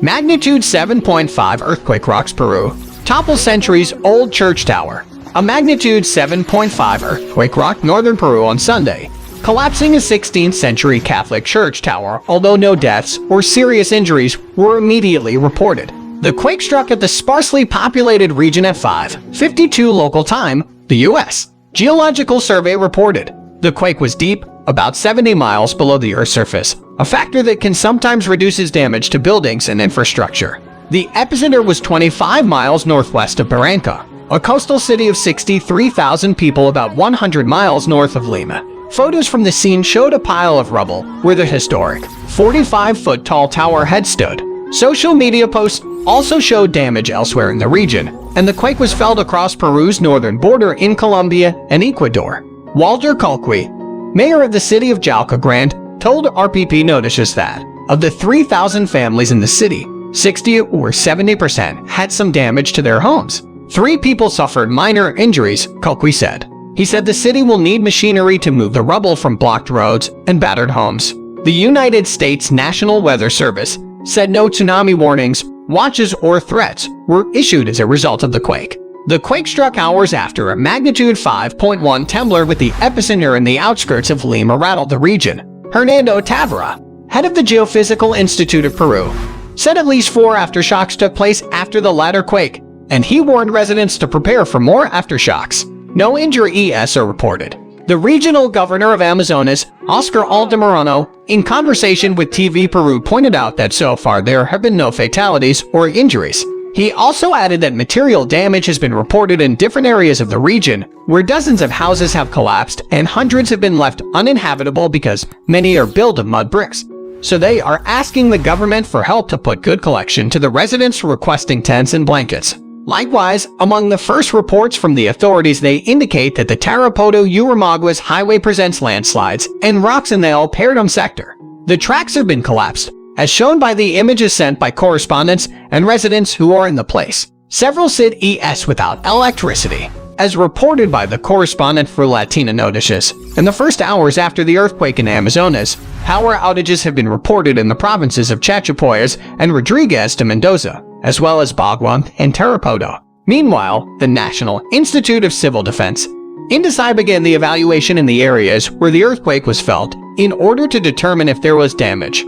Magnitude 7.5 earthquake rocks Peru. Topples centuries-old church tower. A magnitude 7.5 earthquake rocked northern Peru on Sunday, collapsing a 16th century Catholic church tower, although no deaths or serious injuries were immediately reported. The quake struck at the sparsely populated region at 5:52 local time, the U.S. Geological Survey reported. The quake was deep, about 70 miles below the Earth's surface, a factor that can sometimes reduce damage to buildings and infrastructure. The epicenter was 25 miles northwest of Barranca, a coastal city of 63,000 people about 100 miles north of Lima. Photos from the scene showed a pile of rubble where the historic 45-foot-tall tower had stood. Social media posts also showed damage elsewhere in the region, and the quake was felt across Peru's northern border in Colombia and Ecuador. Walter Culqui, mayor of the city of Jalca Grande, told RPP Noticias that, of the 3,000 families in the city, 60 or 70% had some damage to their homes. 3 people suffered minor injuries, Culqui said. He said the city will need machinery to move the rubble from blocked roads and battered homes. The United States National Weather Service said no tsunami warnings, watches, or threats were issued as a result of the quake. The quake struck hours after a magnitude 5.1 temblor with the epicenter in the outskirts of Lima rattled the region. Hernando Tavera, head of the Geophysical Institute of Peru, said at least 4 aftershocks took place after the latter quake, and he warned residents to prepare for more aftershocks. No injuries are reported. The regional governor of Amazonas, Oscar Altamirano, in conversation with TV Peru pointed out that so far there have been no fatalities or injuries. He also added that material damage has been reported in different areas of the region, where dozens of houses have collapsed and hundreds have been left uninhabitable because many are built of mud bricks. So they are asking the government for help to put good collection to the residents requesting tents and blankets. Likewise, among the first reports from the authorities, they indicate that the Tarapoto-Urumaguas highway presents landslides and rocks in the El Perdón sector. The tracks have been collapsed, as shown by the images sent by correspondents and residents who are in the place. Several cities without electricity, as reported by the correspondent for Latina Noticias. In the first hours after the earthquake in Amazonas, power outages have been reported in the provinces of Chachapoyas and Rodriguez de Mendoza, as well as Bagua and Tarapoto. Meanwhile, the National Institute of Civil Defense, INDECI, began the evaluation in the areas where the earthquake was felt in order to determine if there was damage